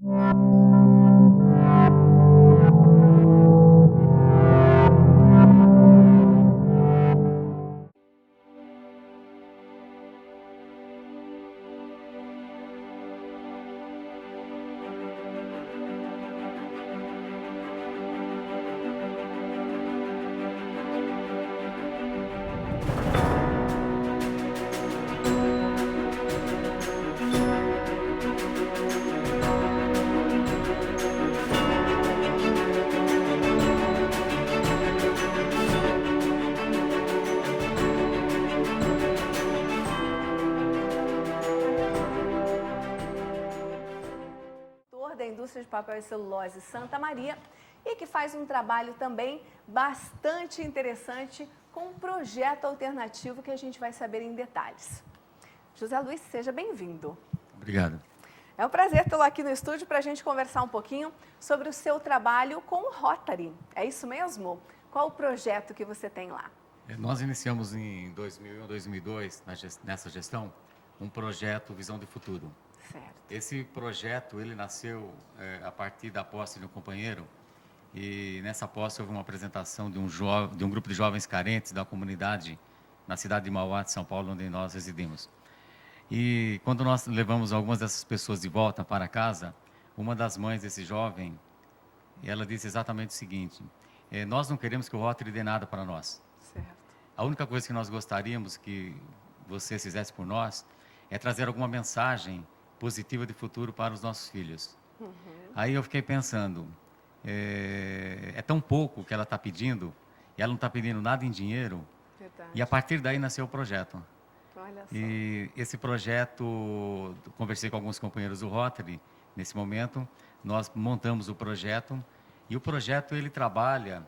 Da indústria de papel e celulose Santa Maria e que faz um trabalho também bastante interessante com um projeto alternativo que a gente vai saber em detalhes. José Luiz, seja bem-vindo. Obrigado. É um prazer tê-lo aqui no estúdio para a gente conversar um pouquinho sobre o seu trabalho com o Rotary. É isso mesmo? Qual o projeto que você tem lá? Nós iniciamos em 2001, 2002, nessa gestão, um projeto Visão de Futuro. Certo. Esse projeto, ele nasceu a partir da posse de um companheiro, e nessa posse houve uma apresentação de um grupo de jovens carentes da comunidade na cidade de Mauá, de São Paulo, onde nós residimos. E quando nós levamos algumas dessas pessoas de volta para casa, uma das mães desse jovem, ela disse exatamente o seguinte: nós não queremos que o Rotary dê nada para nós. Certo. A única coisa que nós gostaríamos que você fizesse por nós é trazer alguma mensagem positiva de futuro para os nossos filhos. Aí eu fiquei pensando, é tão pouco que ela está pedindo, e ela não está pedindo nada em dinheiro. Verdade. E a partir daí nasceu o projeto. Olha só. E esse projeto, conversei com alguns companheiros do Rotary, nesse momento, nós montamos o projeto, e o projeto ele trabalha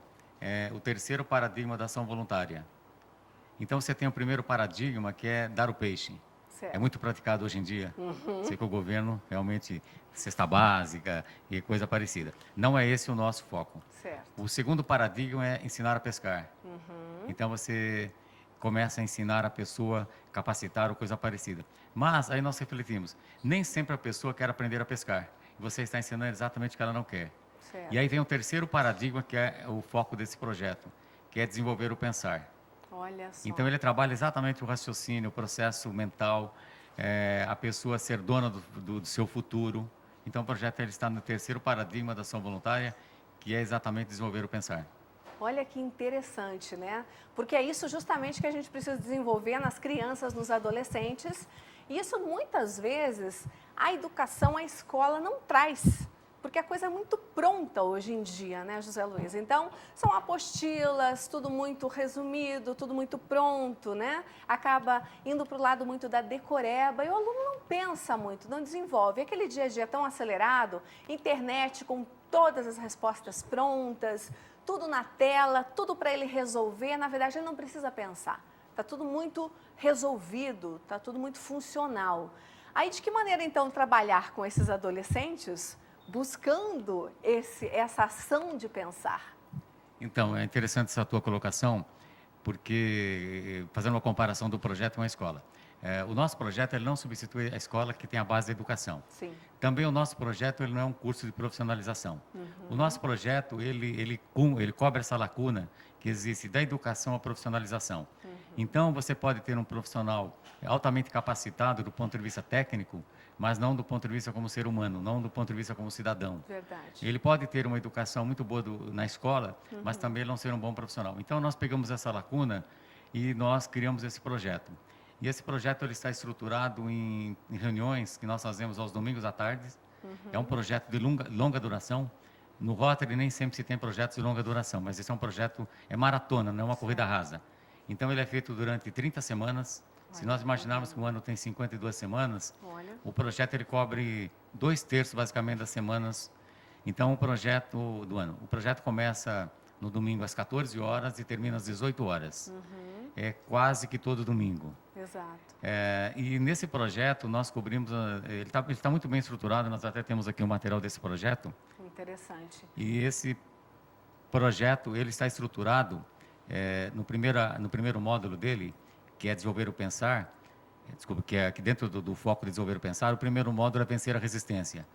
o terceiro paradigma da ação voluntária. Então você tem o primeiro paradigma, que é dar o peixe. Certo. É muito praticado hoje em dia. Sei que o governo realmente, cesta básica e coisa parecida. Não é esse o nosso foco. Certo. O segundo paradigma é ensinar a pescar. Então você começa a ensinar a pessoa, capacitar ou coisa parecida. Mas aí nós refletimos, nem sempre a pessoa quer aprender a pescar. Você está ensinando exatamente o que ela não quer. Certo. E aí vem o terceiro paradigma, que é o foco desse projeto, que é desenvolver o pensar. Olha só. Então ele trabalha exatamente o raciocínio, o processo mental, a pessoa ser dona do seu futuro. Então o projeto ele está no terceiro paradigma da ação voluntária, que é exatamente desenvolver o pensar. Olha que interessante, né? Porque é isso justamente que a gente precisa desenvolver nas crianças, nos adolescentes. E isso muitas vezes a educação, a escola não traz. Porque a coisa é muito pronta hoje em dia, né, José Luiz? Então, são apostilas, tudo muito resumido, tudo muito pronto, né? Acaba indo para o lado muito da decoreba e o aluno não pensa muito, não desenvolve. Aquele dia a dia tão acelerado, internet com todas as respostas prontas, tudo na tela, tudo para ele resolver. Na verdade, ele não precisa pensar. Está tudo muito resolvido, está tudo muito funcional. Aí, de que maneira, então, trabalhar com esses adolescentes buscando essa ação de pensar? Então, é interessante essa tua colocação, porque fazendo uma comparação do projeto com a escola. O nosso projeto ele não substitui a escola, que tem a base da educação. Sim. Também o nosso projeto ele não é um curso de profissionalização. O nosso projeto ele cobre essa lacuna que existe da educação à profissionalização. Então, você pode ter um profissional altamente capacitado do ponto de vista técnico, mas não do ponto de vista como ser humano, não do ponto de vista como cidadão. Verdade. Ele pode ter uma educação muito boa na escola, mas também não ser um bom profissional. Então, nós pegamos essa lacuna e nós criamos esse projeto. E esse projeto ele está estruturado em reuniões que nós fazemos aos domingos à tarde. É um projeto de longa duração. No Rotary nem sempre se tem projetos de longa duração, mas esse é um projeto, é maratona, não é uma corrida rasa. Então, ele é feito durante 30 semanas. Se nós imaginarmos que o ano tem 52 semanas, o projeto ele cobre 2/3 basicamente das semanas. Então, o projeto do ano. O projeto começa no domingo às 14 horas e termina às 18 horas. É quase que todo domingo. Exato. E nesse projeto nós cobrimos, ele está muito bem estruturado, nós até temos aqui o material desse projeto. Interessante. E esse projeto ele está estruturado no primeiro módulo dele, que é desenvolver o pensar, desculpa, que é aqui dentro do foco de desenvolver o pensar, o primeiro módulo é vencer a resistência.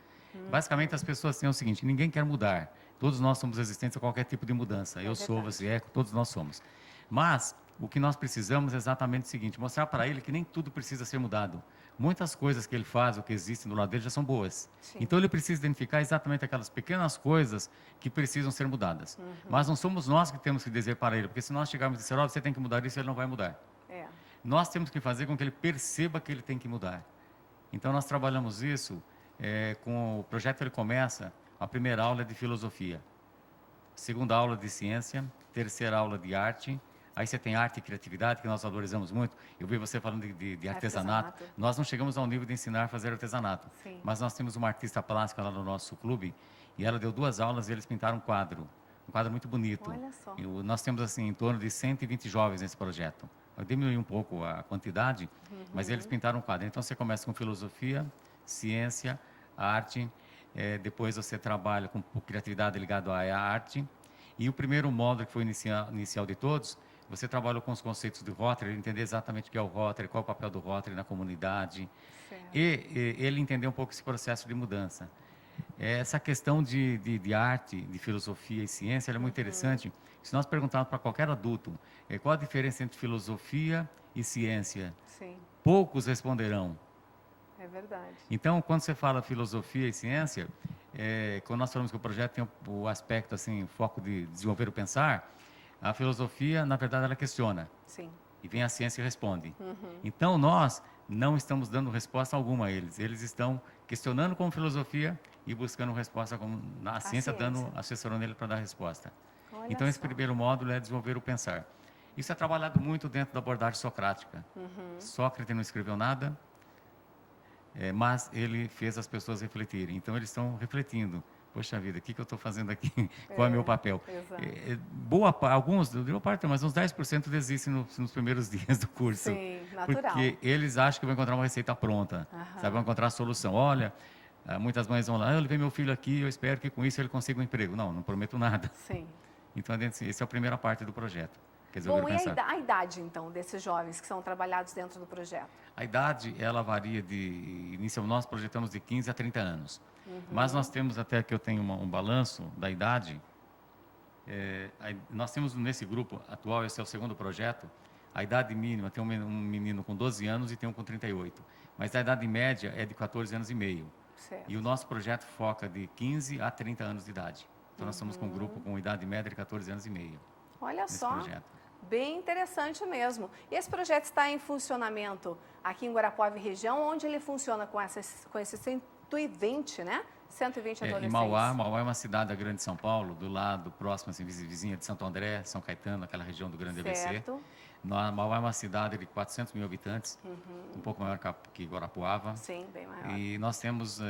Basicamente, as pessoas têm o seguinte: ninguém quer mudar. Todos nós somos resistentes a qualquer tipo de mudança. Eu sou, você é, todos nós somos. Mas o que nós precisamos é exatamente o seguinte: mostrar para ele que nem tudo precisa ser mudado. Muitas coisas que ele faz, ou que existem do lado dele, já são boas. Sim. Então ele precisa identificar exatamente aquelas pequenas coisas que precisam ser mudadas. Mas não somos nós que temos que dizer para ele, porque se nós chegarmos e dizer, ó, você tem que mudar isso, ele não vai mudar. É. Nós temos que fazer com que ele perceba que ele tem que mudar. Então nós trabalhamos isso com o projeto. Ele começa, a primeira aula é de filosofia, segunda aula de ciência, terceira aula de arte. Aí você tem arte e criatividade, que nós valorizamos muito. Eu vi você falando de artesanato. Nós não chegamos ao nível de ensinar a fazer artesanato. Sim. Mas nós temos uma artista plástica lá no nosso clube, e ela deu 2 aulas e eles pintaram um quadro muito bonito. Olha só. Nós temos assim em torno de 120 jovens nesse projeto. Eu diminui um pouco a quantidade, mas eles pintaram um quadro. Então você começa com filosofia, ciência, arte, depois você trabalha com criatividade ligado à arte. E o primeiro módulo, que foi inicial de todos, você trabalhou com os conceitos do Rotary, entender exatamente o que é o Rotary, qual é o papel do Rotary na comunidade. E ele entender um pouco esse processo de mudança. Essa questão de arte, de filosofia e ciência, ela é muito interessante. Se nós perguntarmos para qualquer adulto qual a diferença entre filosofia e ciência, Sim. poucos responderão. É verdade. Então, quando você fala filosofia e ciência, quando nós falamos que o projeto tem o aspecto, assim, o foco de desenvolver o pensar, a filosofia, na verdade, ela questiona. Sim. E vem a ciência e responde. Então, nós não estamos dando resposta alguma a eles. Eles estão questionando com filosofia e buscando resposta com a ciência, dando assessorando ele para dar resposta. Olha então, esse só. primeiro módulo é desenvolver o pensar. Isso é trabalhado muito dentro da abordagem socrática. Sócrates não escreveu nada, mas ele fez as pessoas refletirem. Então, eles estão refletindo. Poxa vida, o que eu estou fazendo aqui? Qual é o meu papel? Alguns, não boa parte, mas uns 10% desistem nos primeiros dias do curso. Sim, natural. Porque eles acham que vão encontrar uma receita pronta, sabe, vão encontrar a solução. Olha, muitas mães vão lá, eu levei meu filho aqui, eu espero que com isso ele consiga um emprego. Não prometo nada. Sim. Então, essa é a primeira parte do projeto. Bom, e a idade, então, desses jovens que são trabalhados dentro do projeto? A idade, ela varia inicialmente nós projetamos de 15 a 30 anos. Mas nós temos, até que eu tenho um balanço da idade, nós temos nesse grupo atual, esse é o segundo projeto, a idade mínima, tem um menino com 12 anos e tem um com 38. Mas a idade média é de 14 anos e meio. Certo. E o nosso projeto foca de 15 a 30 anos de idade. Então nós estamos com um grupo com idade média de 14 anos e meio. Olha só. Projeto. Bem interessante mesmo. E esse projeto está em funcionamento aqui em Guarapuava e região, onde ele funciona com esses 120, né? 120 adolescentes. Em Mauá é uma cidade da Grande São Paulo, do lado próximo, assim, vizinha de Santo André, São Caetano, aquela região do Grande ABC. Certo. Mauá é uma cidade de 400 mil habitantes, um pouco maior que Guarapuava. Sim, bem maior. E nós temos,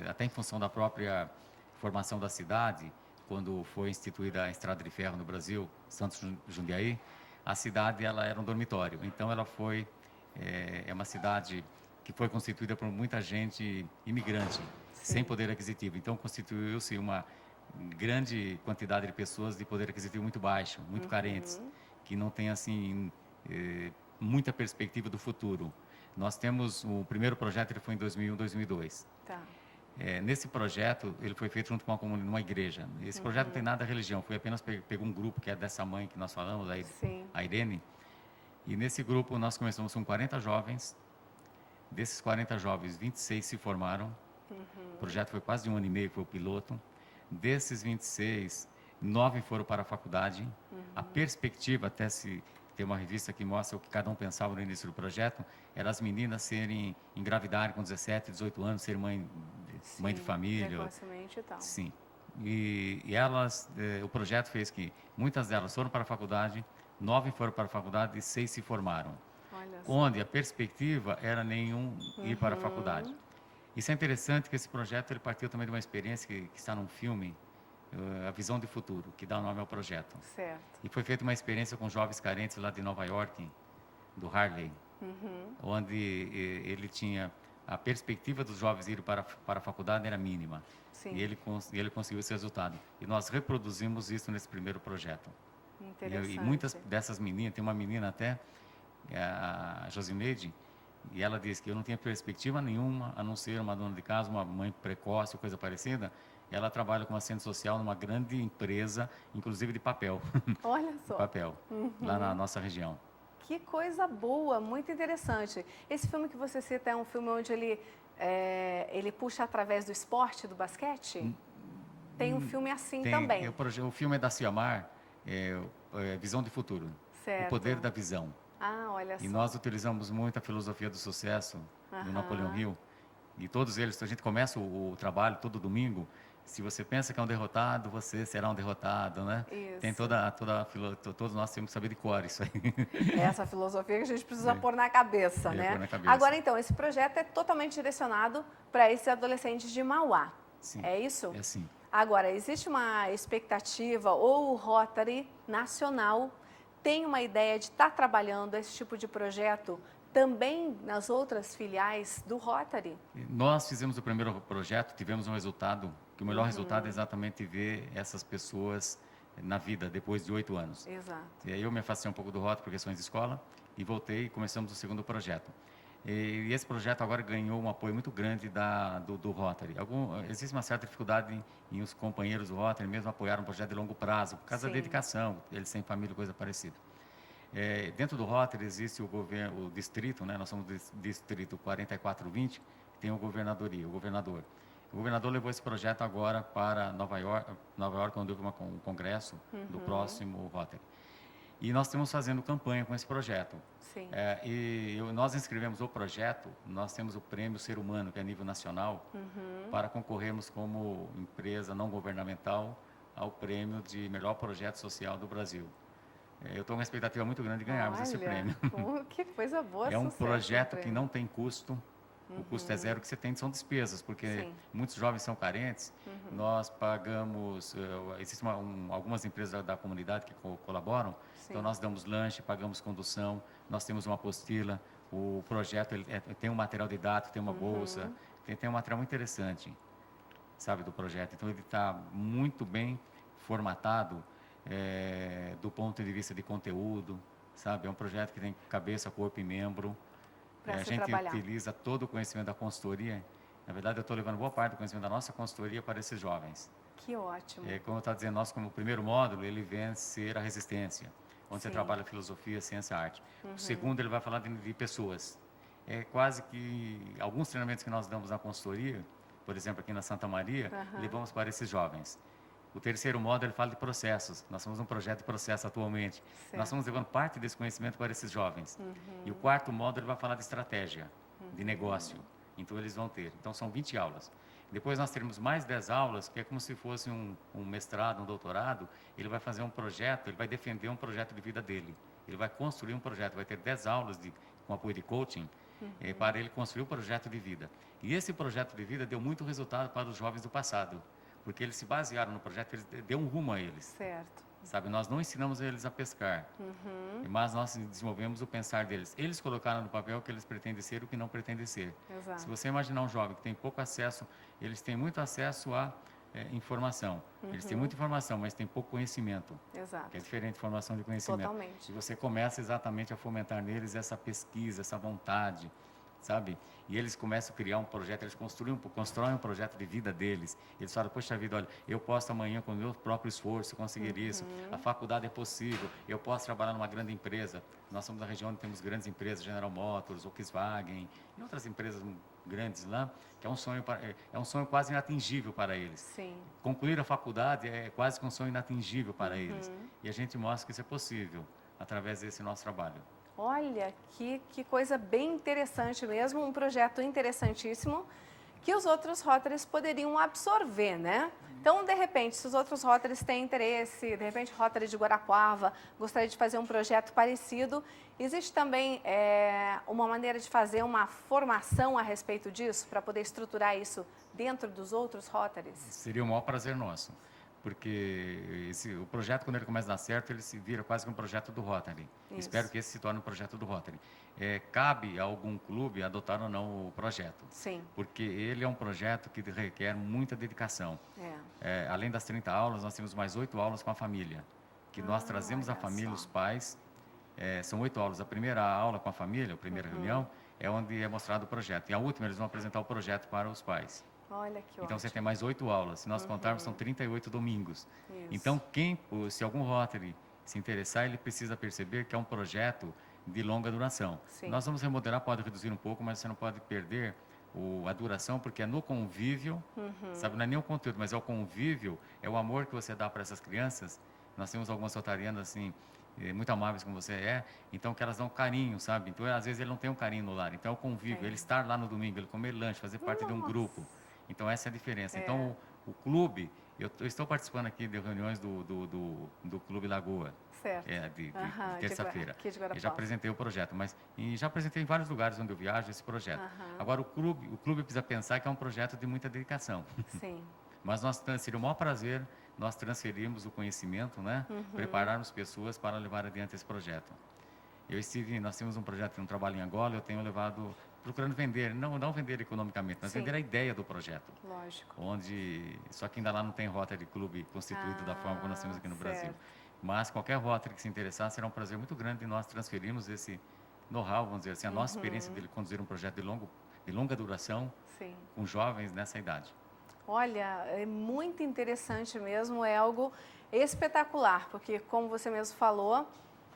até em função da própria formação da cidade, quando foi instituída a Estrada de Ferro no Brasil, Santos Jundiaí, a cidade ela era um dormitório. Então ela foi uma cidade que foi constituída por muita gente imigrante, sem poder aquisitivo. Então constituiu-se uma grande quantidade de pessoas de poder aquisitivo muito baixo, muito carentes, que não têm assim muita perspectiva do futuro. Nós temos o primeiro projeto, ele foi em 2001, 2002. Tá. Nesse projeto, ele foi feito junto com uma igreja. Esse projeto não tem nada de religião, foi apenas pegou um grupo que é dessa mãe que nós falamos, a Irene. E nesse grupo nós começamos com 40 jovens. Desses 40 jovens, 26 se formaram. O projeto foi quase de 1 ano e meio, foi o piloto. Desses 26, 9 foram para a faculdade. A perspectiva, até se tem uma revista que mostra o que cada um pensava no início do projeto, era as meninas engravidarem com 17, 18 anos, ser mãe de família. Precocemente e tal. Sim. E elas, o projeto fez que muitas delas foram para a faculdade, 9 foram para a faculdade e 6 se formaram. Onde a perspectiva era nenhum ir para a faculdade. Isso é interessante, que esse projeto ele partiu também de uma experiência que está num filme, A Visão de Futuro, que dá o nome ao projeto. Certo. E foi feita uma experiência com jovens carentes lá de Nova York, do Harley, onde ele tinha a perspectiva dos jovens irem para a faculdade era mínima. Sim. E ele conseguiu esse resultado. E nós reproduzimos isso nesse primeiro projeto. Interessante. E muitas dessas meninas, tem uma menina até, a Josineide, E ela disse que eu não tinha perspectiva nenhuma, a não ser uma dona de casa, uma mãe precoce, coisa parecida. Ela trabalha como assistente social numa grande empresa, inclusive de papel, Olha de só. papel, lá na nossa região. Que coisa boa, muito interessante. Esse filme que você cita é um filme onde ele puxa através do esporte, do basquete? Tem um filme assim também. O filme é da Ciamar, Visão de Futuro, O Poder Certo. da Visão. Ah, olha E só. nós utilizamos muito a filosofia do sucesso do Napoleão Hill. E todos eles, a gente começa o trabalho todo domingo. Se você pensa que é um derrotado, você será um derrotado, né? Tem Isso. todos nós temos que saber de cor isso aí. É essa filosofia que a gente precisa pôr na cabeça, né? Pôr na cabeça. Agora, então, esse projeto é totalmente direcionado para esses adolescentes de Mauá. Sim, É isso? é assim. Agora, existe uma expectativa ou o Rotary Nacional tem uma ideia de estar trabalhando esse tipo de projeto também nas outras filiais do Rotary? Nós fizemos o primeiro projeto, tivemos um resultado, que o melhor resultado é exatamente ver essas pessoas na vida, depois de 8 anos. Exato. E aí eu me afastei um pouco do Rotary por questões de escola e voltei e começamos o segundo projeto. E esse projeto agora ganhou um apoio muito grande do Rotary. Existe uma certa dificuldade em os companheiros do Rotary mesmo apoiar um projeto de longo prazo, por causa da dedicação, eles têm família, coisa parecida. Dentro do Rotary existe o distrito, né? Nós somos do distrito 4420, que tem o governador. O governador levou esse projeto agora para Nova York, onde houve um congresso do próximo Rotary. E nós estamos fazendo campanha com esse projeto. Sim. Nós inscrevemos o projeto, nós temos o prêmio Ser Humano, que é a nível nacional, para concorrermos como empresa não governamental ao prêmio de melhor projeto social do Brasil. Eu estou com uma expectativa muito grande de ganharmos esse prêmio. Que coisa boa, É um sucesso, projeto que não tem custo, o custo é zero, o que você tem são despesas, porque muitos jovens são carentes, nós pagamos, existem algumas empresas da comunidade que colaboram, então nós damos lanche, pagamos condução, nós temos uma apostila, o projeto tem um material didático, tem uma bolsa, tem um material muito interessante, sabe, do projeto. Então ele está muito bem formatado, do ponto de vista de conteúdo, sabe? É um projeto que tem cabeça, corpo e membro. A gente utiliza todo o conhecimento da consultoria. Na verdade, eu estou levando boa parte do conhecimento da nossa consultoria para esses jovens. Que ótimo. Como eu estava dizendo, nós como primeiro módulo, ele vem ser a resistência, onde você trabalha filosofia, ciência e arte. O segundo, ele vai falar de pessoas. É quase que alguns treinamentos que nós damos na consultoria, por exemplo, aqui na Santa Maria, levamos para esses jovens. O terceiro módulo, ele fala de processos. Nós somos um projeto de processo atualmente. Certo. Nós estamos levando parte desse conhecimento para esses jovens. E o quarto módulo, ele vai falar de estratégia, de negócio. Então, eles vão ter. Então, são 20 aulas. Depois, nós teremos mais 10 aulas, que é como se fosse um mestrado, um doutorado. Ele vai fazer um projeto, ele vai defender um projeto de vida dele. Ele vai construir um projeto, vai ter 10 aulas com apoio de coaching, para ele construir um projeto de vida. E esse projeto de vida deu muito resultado para os jovens do passado. Porque eles se basearam no projeto, eles deu um rumo a eles. Certo. Sabe, nós não ensinamos eles a pescar, mas nós desenvolvemos o pensar deles. Eles colocaram no papel o que eles pretendem ser e o que não pretendem ser. Exato. Se você imaginar um jovem que tem pouco acesso, eles têm muito acesso à informação. Eles têm muita informação, mas têm pouco conhecimento. Exato. Que é diferente de formação de conhecimento. Totalmente. E você começa exatamente a fomentar neles essa pesquisa, essa vontade, sabe? E eles começam a criar um projeto, eles constroem um projeto de vida deles. Eles falam, poxa vida, olha, eu posso amanhã com o meu próprio esforço conseguir isso, a faculdade é possível, eu posso trabalhar numa grande empresa. Nós somos da região onde temos grandes empresas, General Motors, Volkswagen e outras empresas grandes lá, que é um sonho quase inatingível para eles. Sim. Concluir a faculdade é quase que um sonho inatingível para eles. E a gente mostra que isso é possível através desse nosso trabalho. Olha, que coisa bem interessante mesmo, um projeto interessantíssimo que os outros Rotarys poderiam absorver, né? Então, de repente, se os outros Rotarys têm interesse, de repente, Rotary de Guarapuava gostaria de fazer um projeto parecido, existe também uma maneira de fazer uma formação a respeito disso, para poder estruturar isso dentro dos outros Rotarys? Seria o maior prazer nosso. Porque o projeto, quando ele começa a dar certo, ele se vira quase que um projeto do Rotary. Isso. Espero que esse se torne um projeto do Rotary. Cabe a algum clube adotar ou não o projeto. Sim. Porque ele é um projeto que requer muita dedicação. Além das 30 aulas, nós temos mais 8 aulas com a família. Que nós trazemos a família, os pais. São 8 aulas. A primeira aula com a família, a primeira reunião, é onde é mostrado o projeto. E a última, eles vão apresentar o projeto para os pais. Olha que Então, ótimo. você tem mais 8 aulas. Se nós contarmos, são 38 domingos. Isso. Então, se algum Rotary se interessar, ele precisa perceber que é um projeto de longa duração. Sim. Nós vamos remodelar, pode reduzir um pouco, mas você não pode perder a duração, porque é no convívio, sabe, não é nem o conteúdo, mas é o convívio, é o amor que você dá para essas crianças. Nós temos algumas rotarianas, assim, muito amáveis como você é, então que elas dão carinho, sabe? Então, às vezes, ele não tem um carinho no lar. Então, é o convívio, Sim. ele estar lá no domingo, ele comer lanche, fazer parte de um Nossa. grupo. Então, essa é a diferença. Então, o clube, eu estou participando aqui de reuniões do Clube Lagoa, Certo. de Aham, terça-feira. aqui de Eu já Guarapuava. apresentei o projeto, e já apresentei em vários lugares onde eu viajo esse projeto. Aham. Agora, o clube precisa pensar que é um projeto de muita dedicação. Sim. Mas seria o maior prazer nós transferirmos o conhecimento, né? Prepararmos pessoas para levar adiante esse projeto. Nós temos um projeto, um trabalho em Angola, eu tenho levado, procurando vender, não vender economicamente, mas Sim. vender a ideia do projeto. Lógico. Só que ainda lá não tem Rotary Clube constituído da forma como nós temos aqui no Brasil. Certo. Mas qualquer Rotary que se interessar, será um prazer muito grande de nós transferirmos esse know-how, vamos dizer assim, a nossa experiência de conduzir um projeto de longa duração Sim. com jovens nessa idade. Olha, é muito interessante mesmo, é algo espetacular, porque como você mesmo falou,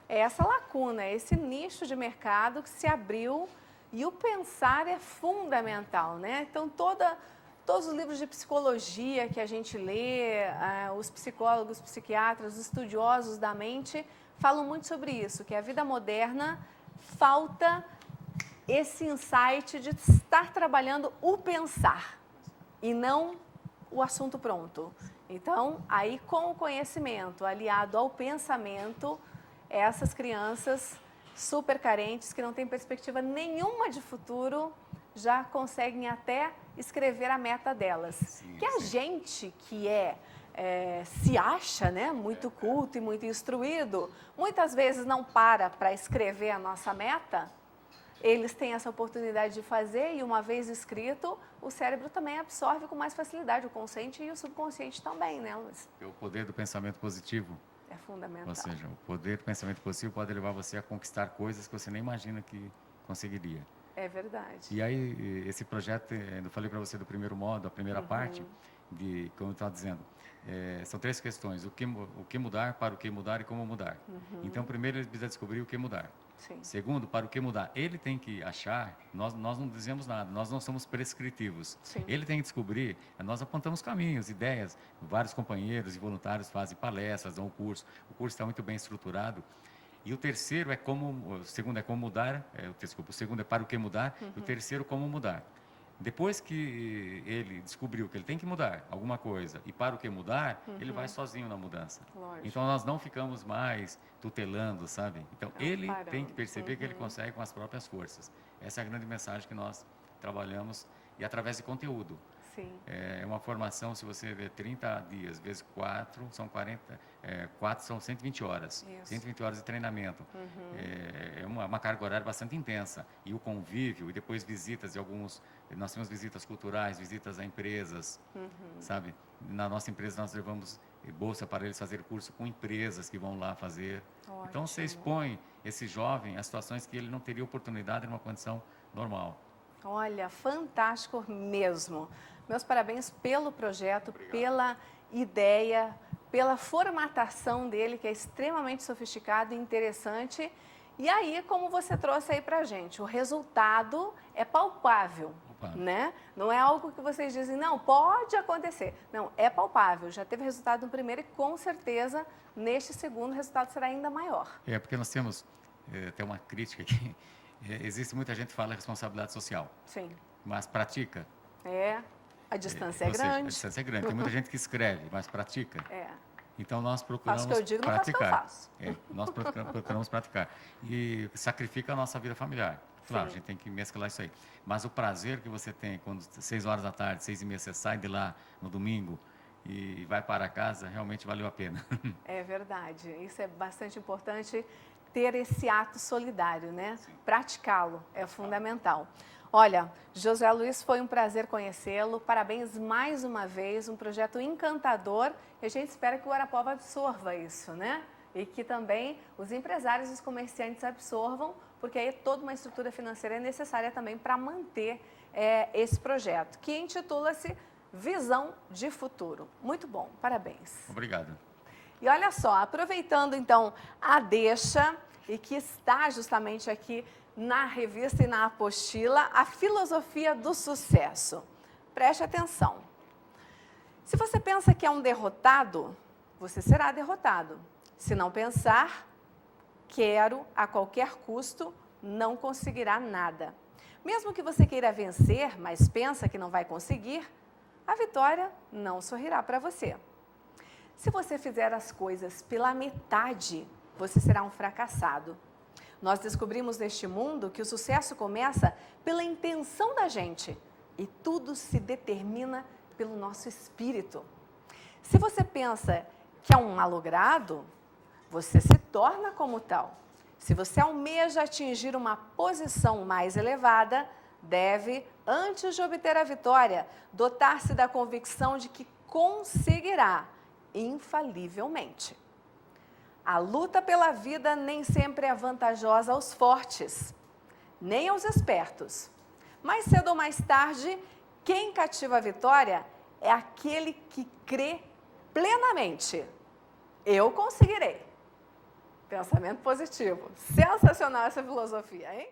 é essa lacuna, é esse nicho de mercado que se abriu e o pensar é fundamental, né? Então, todos os livros de psicologia que a gente lê, os psicólogos, psiquiatras, os estudiosos da mente falam muito sobre isso, que a vida moderna falta esse insight de estar trabalhando o pensar e não o assunto pronto. Então, aí com o conhecimento aliado ao pensamento, essas crianças super carentes, que não têm perspectiva nenhuma de futuro, já conseguem até escrever a meta delas. Sim, que a gente que se acha, né, muito culto e muito instruído, muitas vezes não para escrever a nossa meta. Eles têm essa oportunidade de fazer e, uma vez escrito, o cérebro também absorve com mais facilidade, o consciente e o subconsciente também, né, Luiz? O poder do pensamento positivo, É fundamental. ou seja, o poder do pensamento positivo pode levar você a conquistar coisas que você nem imagina que conseguiria. É verdade. E aí, esse projeto, eu falei para você do primeiro modo, a primeira parte, como eu estava dizendo, são 3 questões: o que mudar, para o que mudar e como mudar. Então, primeiro, ele precisa descobrir o que mudar. Sim. Segundo, para o que mudar, ele tem que achar, nós não dizemos nada, nós não somos prescritivos. Sim. Ele tem que descobrir, nós apontamos caminhos, ideias, vários companheiros e voluntários fazem palestras, dão curso, o curso está muito bem estruturado. E o terceiro o segundo é como mudar, o segundo é para o que mudar, e o terceiro como mudar. Depois que ele descobriu que ele tem que mudar alguma coisa e para o que mudar, ele vai sozinho na mudança. Lógico. Então, nós não ficamos mais tutelando, sabe? Então, ele parando. tem que perceber que ele consegue com as próprias forças. Essa é a grande mensagem que nós trabalhamos, e através de conteúdo. Sim. É uma formação, se você ver 30 dias vezes 4, são 4 são 120 horas. Isso. 120 horas de treinamento. É uma carga horária bastante intensa. E o convívio, e depois visitas de nós temos visitas culturais, visitas a empresas, sabe? Na nossa empresa nós levamos bolsa para eles fazer curso com empresas que vão lá fazer. Ótimo. Então você expõe esse jovem a situações que ele não teria oportunidade numa condição normal. Olha, fantástico mesmo. Meus parabéns pelo projeto, pela ideia, pela formatação dele, que é extremamente sofisticado e interessante. E aí, como você trouxe aí pra gente, o resultado é palpável, né? Não é algo que vocês dizem, não, pode acontecer. Não, é palpável. Já teve resultado no primeiro e, com certeza, neste segundo, o resultado será ainda maior. Porque nós temos até uma crítica aqui. Existe muita gente que fala responsabilidade social. Sim. Mas pratica. A distância é grande. Seja, a distância é grande. Tem muita gente que escreve, mas pratica. Então, nós procuramos faço o que eu digo, praticar. não faço o que eu faço. Nós procuramos praticar. E sacrifica a nossa vida familiar. Claro, Sim. a gente tem que mesclar isso aí. Mas o prazer que você tem quando 6 horas da tarde, 6h30, você sai de lá no domingo e vai para casa, realmente valeu a pena. É verdade. Isso é bastante importante, ter esse ato solidário, né? Praticá-lo é fundamental. Olha, José Luiz, foi um prazer conhecê-lo. Parabéns mais uma vez, um projeto encantador. E a gente espera que o Guarapuava absorva isso, né? E que também os empresários e os comerciantes absorvam, porque aí toda uma estrutura financeira é necessária também para manter esse projeto, que intitula-se Visão de Futuro. Muito bom, parabéns. Obrigado. E olha só, aproveitando então a deixa, e que está justamente aqui na revista e na apostila, a filosofia do sucesso. Preste atenção. Se você pensa que é um derrotado, você será derrotado. Se não pensar, quero a qualquer custo, não conseguirá nada. Mesmo que você queira vencer, mas pensa que não vai conseguir, a vitória não sorrirá para você. Se você fizer as coisas pela metade, você será um fracassado. Nós descobrimos neste mundo que o sucesso começa pela intenção da gente e tudo se determina pelo nosso espírito. Se você pensa que é um malogrado, você se torna como tal. Se você almeja atingir uma posição mais elevada, deve, antes de obter a vitória, dotar-se da convicção de que conseguirá, infalivelmente. A luta pela vida nem sempre é vantajosa aos fortes, nem aos espertos. Mais cedo ou mais tarde, quem cativa a vitória é aquele que crê plenamente. Eu conseguirei. Pensamento positivo. Sensacional essa filosofia, hein?